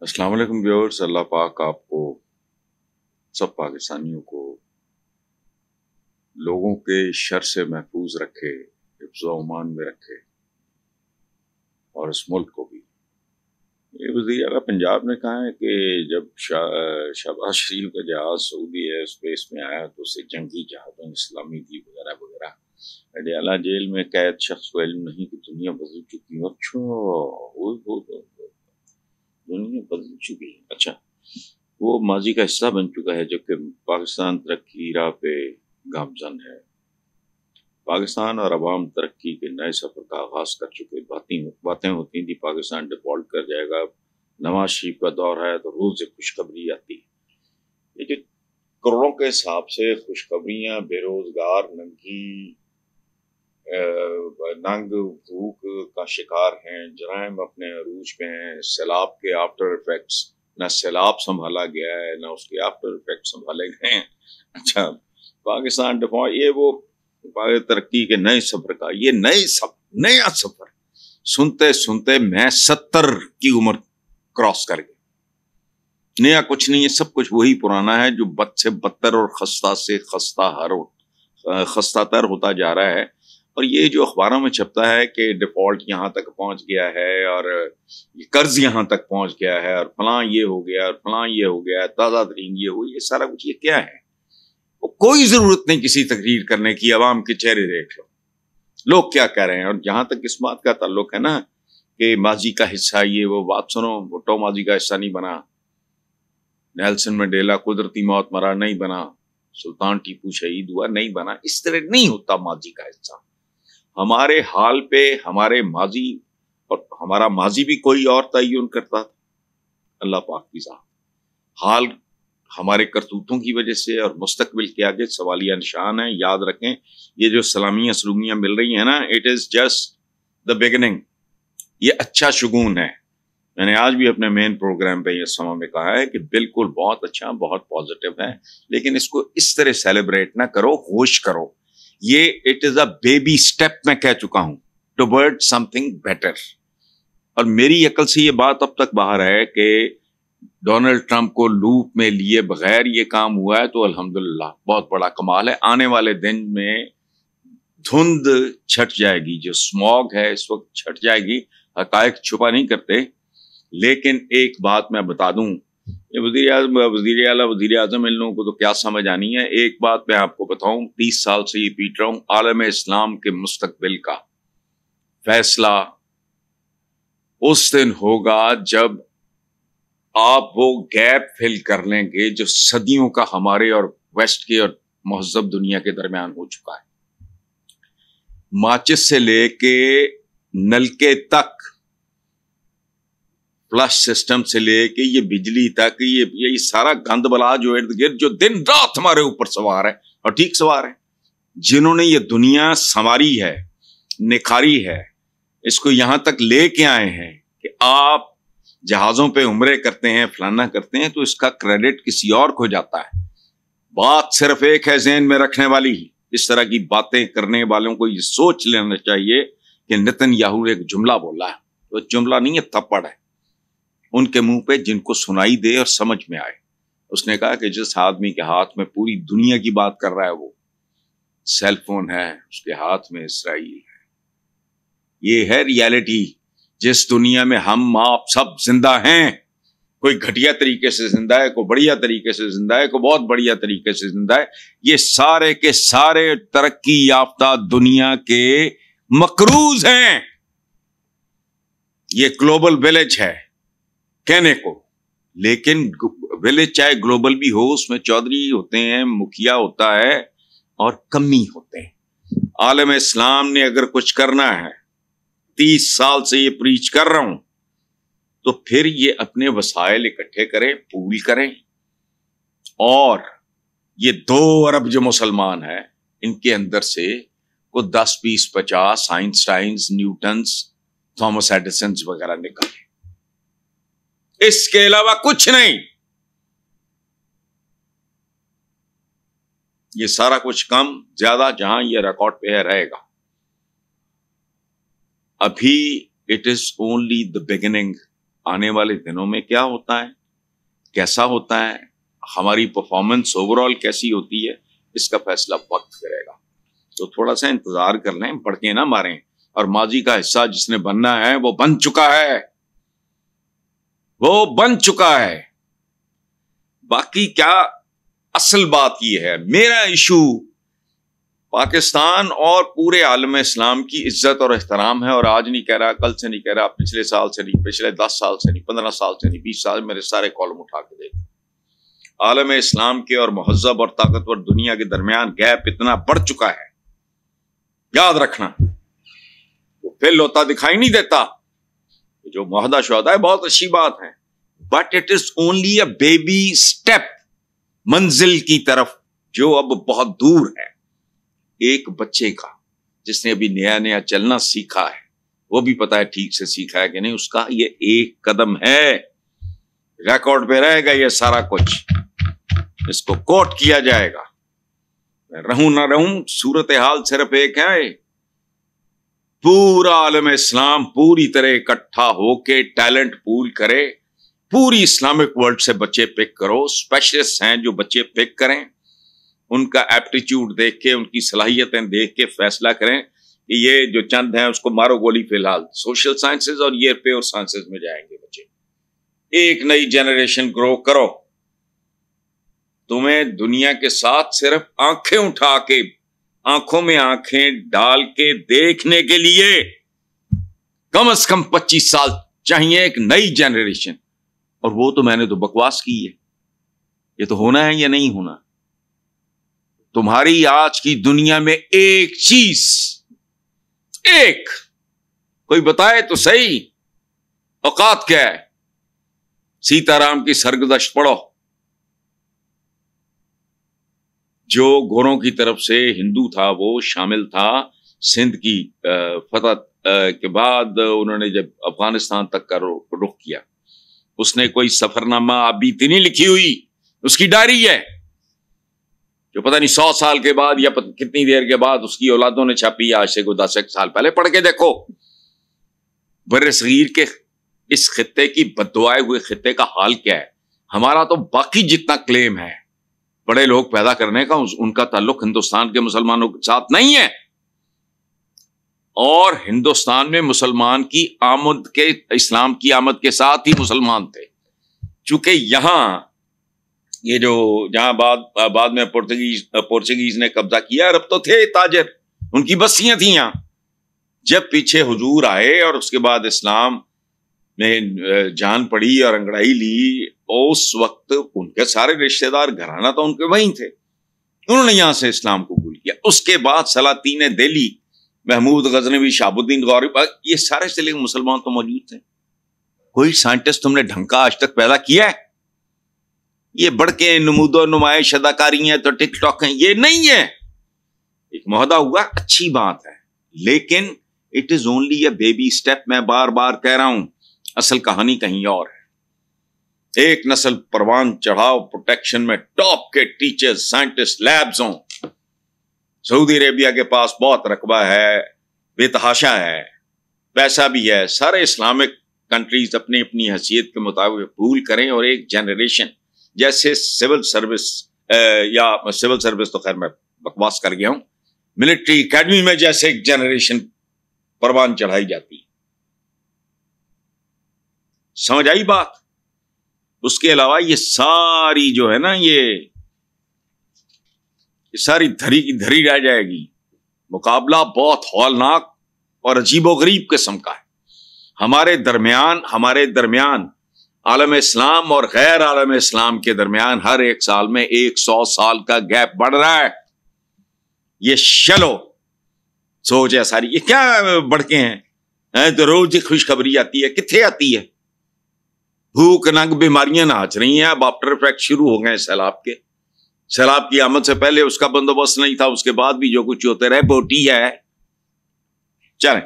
अस्सलाम वालेकुम व्यूअर्स। अल्लाह पाक आपको सब पाकिस्तानियों को लोगों के शर से महफूज रखे, हिफ्ज़ व अमान में रखे और इस मुल्क को भी। ये वज़ीर आला पंजाब ने कहा है कि जब शहबाज शरीफ का जहाज सऊदी एयर स्पेस में आया तो उसे जंगी जहाज़ों इस्लामी दी वगैरह वगैरह। अडयाला जेल में कैद शख्स को इल्म नहीं कि दुनिया बदल चुकी है। अच्छा, दुनिया बदल चुकी है। अच्छा, वो माजी का हिस्सा बन चुका है, जबकि पाकिस्तान तरक्की की राह पे गामजन है। पाकिस्तान और अवाम तरक्की के नए सफर का आगाज कर चुके। बातें होती थी पाकिस्तान डिफॉल्ट कर जाएगा, नवाज शरीफ का दौर है तो रोज एक खुशखबरी आती है। ये जो करोड़ों के हिसाब से खुशखबरियां बेरोजगार नंग भूख का शिकार हैं, जराइम अपने अरूज पे हैं, सैलाब के आफ्टर इफेक्ट्स, ना सैलाब संभाला गया है ना उसके आफ्टर इफेक्ट संभाले गए हैं। अच्छा, पाकिस्तान डिफॉल्ट, ये वो तरक्की के नए सफर का ये नया सफर सुनते सुनते मैं 70 की उम्र क्रॉस कर गई। नया कुछ नहीं है, सब कुछ वही पुराना है जो बद से बदतर और खस्ता से खस्तातर होता जा रहा है। और ये जो अखबारों में छपता है कि डिफॉल्ट यहाँ तक पहुंच गया है और कर्ज यहाँ तक पहुंच गया है और फलां ये हो गया और फलां ये हो गया, ताज़ा तरीन ये हो, ये सारा कुछ ये क्या है? कोई जरूरत नहीं किसी तकरीर करने की, आवाम के चेहरे देख लो लोग क्या कह रहे हैं। और जहां तक इस बात का ताल्लुक है ना कि माजी का हिस्सा, ये वो बात सुनो, भुट्टो माजी का हिस्सा नहीं बना, नेल्सन मंडेला कुदरती मौत मरा नहीं बना, सुल्तान टीपू शहीद हुआ नहीं बना। इस तरह नहीं होता माजी का हिस्सा। हमारे हाल पे हमारे माजी, और हमारा माजी भी कोई और तय्युन करता था, अल्लाह पाक की ज़ात। हाल हमारे करतूतों की वजह से और मुस्तकबिल के आगे सवालिया निशान है। याद रखें, ये जो सलामियां सलूमियां मिल रही हैं ना, it is just the beginning. ये अच्छा शुगून है। मैंने आज भी अपने मेन प्रोग्राम पे ये समय में कहा है कि बिल्कुल बहुत अच्छा, बहुत पॉजिटिव है, लेकिन इसको इस तरह सेलिब्रेट ना करो, होश करो। ये it is a baby step, मैं कह चुका हूं, टुवर्ड समथिंग बेटर। और मेरी अकल से ये बात अब तक बाहर है कि डोनाल्ड ट्रंप को लूप में लिए बगैर ये काम हुआ है तो अल्हम्दुलिल्लाह बहुत बड़ा कमाल है। आने वाले दिन में धुंध छट जाएगी, जो स्मॉग है इस वक्त छट जाएगी। हकायक छुपा नहीं करते, लेकिन एक बात मैं बता दूं, ये वजीर आजम इन लोगों को तो क्या समझ आनी है। एक बात मैं आपको बताऊं, 30 साल से ये पीट रहा हूं, आलम इस्लाम के मुस्तकबिल का फैसला उस दिन होगा जब आप वो गैप फिल कर लेंगे जो सदियों का हमारे और वेस्ट के और महज़ब दुनिया के दरमियान हो चुका है। माचिस से लेके नलके तक, फ्लश सिस्टम से लेके ये बिजली तक, ये सारा गंद बला जो इर्द गिर्द जो दिन रात हमारे ऊपर सवार है, और ठीक सवार है, जिन्होंने ये दुनिया संवारी है, निखारी है, इसको यहां तक लेके आए हैं कि आप जहाजों पे उम्रे करते हैं, फलाना करते हैं, तो इसका क्रेडिट किसी और को जाता है। बात सिर्फ एक है ज़हन में रखने वाली, इस तरह की बातें करने वालों को ये सोच लेना चाहिए कि नेतन्याहू ने एक जुमला बोला है, तो जुमला नहीं है, थप्पड़ है उनके मुंह पे, जिनको सुनाई दे और समझ में आए। उसने कहा कि जिस आदमी के हाथ में पूरी दुनिया की बात कर रहा है, वो सेल फोन है, उसके हाथ में इसराइल है। ये है रियलिटी। जिस दुनिया में हम आप सब जिंदा हैं, कोई घटिया तरीके से जिंदा है, कोई बढ़िया तरीके से जिंदा है, कोई बहुत बढ़िया तरीके से जिंदा है, ये सारे के सारे तरक्की याफ्ता दुनिया के मकरूज हैं। ये ग्लोबल विलेज है कहने को, लेकिन विलेज चाहे ग्लोबल भी हो, उसमें चौधरी होते हैं, मुखिया होता है और कमी होते हैं। आलम इस्लाम ने अगर कुछ करना है, 30 साल से ये प्रीच कर रहा हूं, तो फिर ये अपने वसाइल इकट्ठे करें, पूल करें, और ये 2 अरब जो मुसलमान हैं, इनके अंदर से को 10, 20, 50 आइंस्टाइन्स, न्यूटन्स, थॉमस एडिसन वगैरह निकाले। इसके अलावा कुछ नहीं। ये सारा कुछ कम ज्यादा जहां ये रिकॉर्ड पे है रहेगा। अभी it is only the beginning آنے والے دنوں میں کیا ہوتا ہے، کیسا ہوتا ہے، ہماری پرفارمنس اوور آل کیسی ہوتی ہے، اس کا فیصلہ وقت کرے گا. تو تھوڑا سا انتظار کر لیں، بڑکے نہ ماریں. اور ماضی کا حصہ جس نے بننا ہے وہ بن چکا ہے، وہ بن چکا ہے. باقی کیا اصل بات یہ ہے، میرا ایشو پاکستان اور پورے عالم اسلام کی عزت اور احترام ہے. اور آج نہیں کہہ رہا، کل سے نہیں کہہ رہا، پچھلے سال سے نہیں، پچھلے 10 سال سے نہیں، 15 سال سے نہیں، 20 سال، میرے سارے کالم اٹھا کے دیکھ. عالم اسلام کے اور مہذب اور طاقتور دنیا کے درمیان گیپ اتنا بڑھ چکا ہے، یاد رکھنا. وہ فل ہوتا دکھائی نہیں دیتا. جو معاہدہ شہداء ہے بہت اچھی بات ہے، but it is only a baby step منزل کی طرف جو اب بہت دور ہے. ایک بچے کا جس نے ابھی نیا نیا چلنا سیکھا ہے، وہ بھی پتا ہے ٹھیک سے سیکھا ہے کہ نہیں، اس کا یہ ایک قدم ہے. ریکارڈ پہ رہے گا یہ سارا کچھ، اس کو کوٹ کیا جائے گا. میں رہوں نہ رہوں، صورتحال صرف ایک ہے. پورا عالم اسلام پوری طرح اکٹھا ہو کے ٹیلنٹ پول کرے. پوری اسلامک ورلڈ سے بچے پک کرو. اسپیشلسٹ ہیں جو بچے پک کریں، ان کا ایپٹیچیوڈ دیکھ کے، ان کی صلاحیتیں دیکھ کے فیصلہ کریں کہ یہ جو چند ہیں اس کو مارو گولی. فی الحال سوشل سائنسز اور یہ پیور سائنسز میں جائیں گے بچے. ایک نئی جنریشن گرو کرو. تمہیں دنیا کے ساتھ صرف آنکھیں اٹھا کے، آنکھوں میں آنکھیں ڈال کے دیکھنے کے لیے کم از کم 25 سال چاہیے. ایک نئی جنریشن. اور وہ تو میں نے تو بکواس کی ہے. یہ تو ہونا ہے یا نہیں ہونا. تمہاری آج کی دنیا میں ایک چیز، ایک کوئی بتائے تو صحیح، اوقات کیا ہے. سیتا رام کی سرگزشت پڑھو. جو گوروں کی طرف سے ہندو تھا وہ شامل تھا. سندھ کی فتح کے بعد انہوں نے جب افغانستان تک کا رخ کیا، اس نے کوئی سفر نامہ بیتی نہیں لکھی ہوئی، اس کی ڈائری ہے جو پتہ نہیں 100 سال کے بعد یا کتنی دیر کے بعد اس کی اولادوں نے چھاپی. آج سے کوئی 10 سال پہلے پڑھ کے دیکھو. بر صغیر کے اس خطے کی بددعائے ہوئے خطے کا حال کیا ہے. ہمارا تو باقی جتنا کلیم ہے بڑے لوگ پیدا کرنے کا، ان کا تعلق ہندوستان کے مسلمانوں کے ساتھ نہیں ہے. اور ہندوستان میں مسلمان کی آمد کے، اسلام کی آمد کے ساتھ ہی مسلمان تھے. چونکہ یہاں یہ جو جہاں بعد میں پورچگیز نے قبضہ کیا، عرب تو تھے تاجر، ان کی بستیاں تھیں یہاں. جب پیچھے حضور آئے اور اس کے بعد اسلام میں جان پڑی اور انگڑائی لی، اس وقت ان کے سارے رشتہ دار گھرانہ تو ان کے وہیں تھے. انہوں نے یہاں سے اسلام قبول کیا. اس کے بعد سلاطین دہلی، محمود غزنوی، شہاب الدین غوری، یہ سارے سے لیکن مسلمان تو موجود تھے. کوئی سائنٹسٹ تم نے ڈھنگ کا آج تک پیدا کیا ہے؟ یہ بڑکے نمود و نمائش اداکاری ہیں تو ٹک ٹاک ہیں، یہ نہیں ہے. ایک معاہدہ ہوا، اچھی بات ہے، لیکن it is only a baby step. میں بار بار کہہ رہا ہوں، اصل کہانی کہیں اور ہے. ایک نسل پروان چڑھاؤ پروٹیکشن میں ٹاپ کے ٹیچرز، سائنٹسٹ، لیبز ہوں. سعودی عربیہ کے پاس بہت رقبہ ہے، بے تحاشا ہے، پیسہ بھی ہے. سارے اسلامک کنٹریز اپنی اپنی حیثیت کے مطابق پول کریں اور ایک جنریشن جیسے سول سروس، یا سول سروس تو خیر میں بکواس کر گیا ہوں، ملٹری اکیڈمی میں جیسے ایک جنریشن پروان چڑھائی جاتی ہے. سمجھ آئی بات؟ اس کے علاوہ یہ ساری جو ہے نا، یہ ساری دھری کی دھری رہ جائے گی. مقابلہ بہت ہولناک اور عجیب و غریب قسم کا ہے. ہمارے درمیان عالم اسلام اور غیر عالم اسلام کے درمیان ہر ایک سال میں 100 سال کا گیپ بڑھ رہا ہے. یہ شلو سوچ ہے ساری. یہ کیا بڑکے ہیں؟ تو روز ہی خوشخبری آتی ہے. کتنے آتی ہے؟ بھوک ننگ بیماریاں ناچ رہی ہیں. اب آفٹر افیکٹ شروع ہو گئے سیلاب کے. سیلاب کی آمد سے پہلے اس کا بندوبست نہیں تھا، اس کے بعد بھی جو کچھ ہوتے رہے بوٹی ہے. چلیں